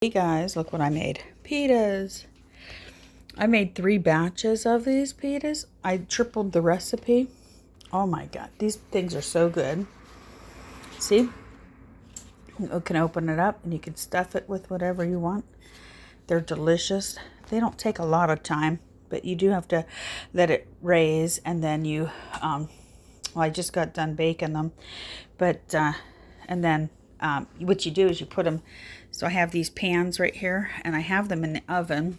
Hey guys, look what I made. Pitas. I made 3 batches of these pitas. I tripled the recipe. Oh my god, these things are so good. See? You can open it up and you can stuff it with whatever you want. They're delicious. They don't take a lot of time, but you do have to let it raise, and then you, well, I just got done baking them, but, and then what you do is you put them, so I have these pans right here, and I have them in the oven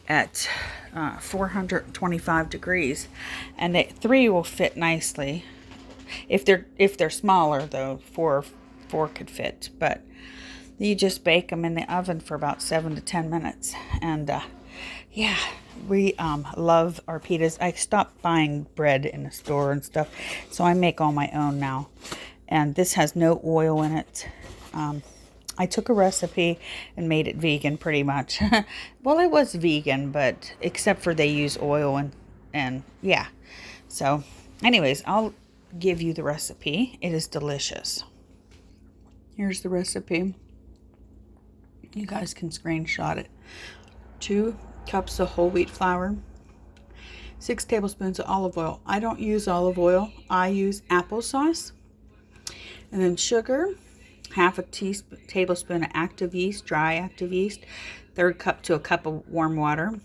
at 425 degrees, and 3 will fit nicely. If they're smaller though, four could fit, but you just bake them in the oven for about 7 to 10 minutes, and yeah, we love our pitas. I stopped buying bread in the store and stuff, so I make all my own now. And this has no oil in it. I took a recipe and made it vegan pretty much. Well, it was vegan, but except for they use oil and yeah. So anyways, I'll give you the recipe. It is delicious. Here's the recipe. You guys can screenshot it. 2 cups of whole wheat flour. 6 tablespoons of olive oil. I don't use olive oil. I use applesauce. And then sugar, half a tablespoon of active yeast, dry active yeast, 1/3 cup to a cup of warm water,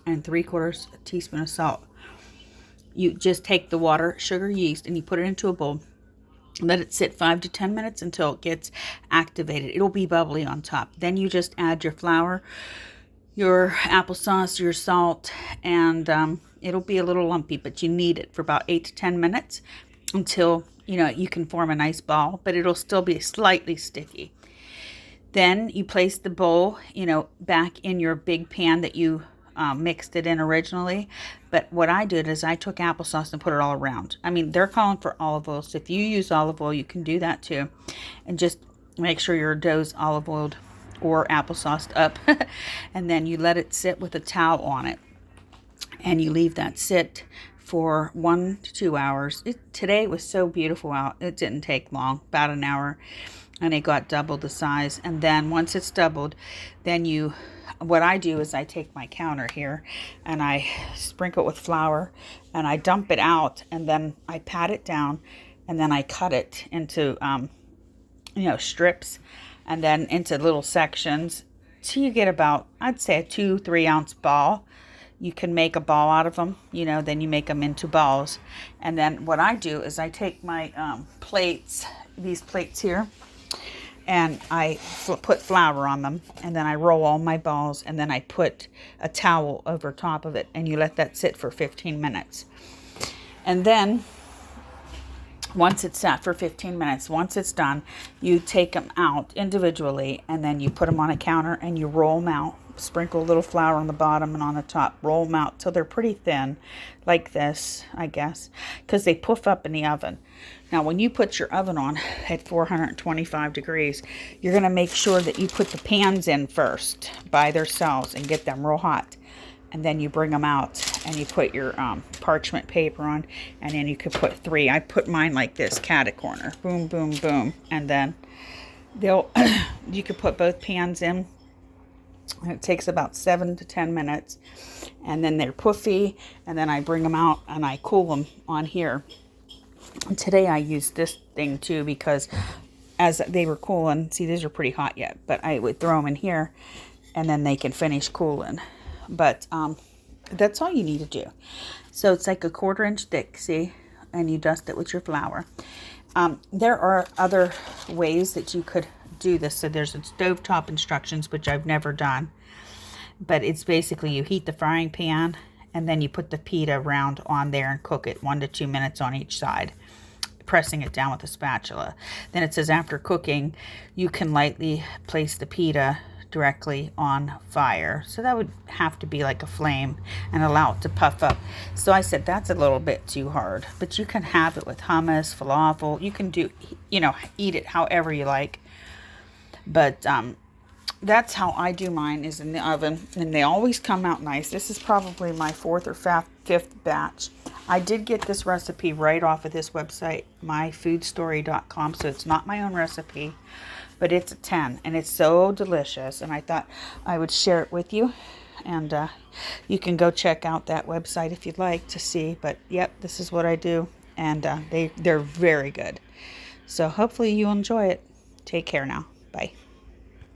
and 3/4 teaspoon of salt. You just take the water, sugar, yeast, and you put it into a bowl. Let it sit 5 to 10 minutes until it gets activated. It'll be bubbly on top. Then you just add your flour, your applesauce, your salt, and it'll be a little lumpy, but you knead it for about 8 to 10 minutes until you can form a nice ball, but it'll still be slightly sticky. Then you place the bowl, back in your big pan that you mixed it in originally. But what I did is I took applesauce and put it all around. I mean, they're calling for olive oil, so if you use olive oil, you can do that too. And just make sure your dough's olive oiled or applesauced up. And then you let it sit with a towel on it. And you leave that sit for 1 to 2 hours. Today was so beautiful out. It didn't take long, about an hour, and it got double the size. And then once it's doubled, then what I do is I take my counter here and I sprinkle it with flour and I dump it out, and then I pat it down, and then I cut it into strips, and then into little sections, so you get about, I'd say, a 2-3 ounce ball. You can make a ball out of them, then you make them into balls. And then what I do is I take my plates, these plates here, and I put flour on them, and then I roll all my balls, and then I put a towel over top of it, and you let that sit for 15 minutes. And then once it's sat for 15 minutes, once it's done, you take them out individually, and then you put them on a counter and you roll them out. Sprinkle a little flour on the bottom and on the top. Roll them out till they're pretty thin, like this, I guess, because they puff up in the oven. Now, when you put your oven on at 425 degrees, you're going to make sure that you put the pans in first by themselves and get them real hot. And then you bring them out and you put your parchment paper on, and then you could put 3. I put mine like this, cat corner, boom, boom, boom, and then you could put both pans in. And it takes about 7 to 10 minutes, and then they're puffy, and then I bring them out and I cool them on here. And today I used this thing too, because as they were cooling, see, these are pretty hot yet, but I would throw them in here and then they can finish cooling. But that's all you need to do. So it's like a 1/4 inch thick, see, and you dust it with your flour. There are other ways that you could do this. So there's stovetop instructions, which I've never done, but it's basically you heat the frying pan, and then you put the pita round on there and cook it 1 to 2 minutes on each side, pressing it down with a spatula. Then it says after cooking, you can lightly place the pita directly on fire. So that would have to be like a flame and allow it to puff up. So I said that's a little bit too hard, but you can have it with hummus, falafel. You can do, eat it however you like. But that's how I do mine, is in the oven, and they always come out nice. This is probably my 4th or 5th batch. I did get this recipe right off of this website, myfoodstory.com, so it's not my own recipe. but it's a 10 and it's so delicious. And I thought I would share it with you. And you can go check out that website if you'd like to see. But yep, this is what I do. And they're very good. So hopefully you'll enjoy it. Take care now. Bye.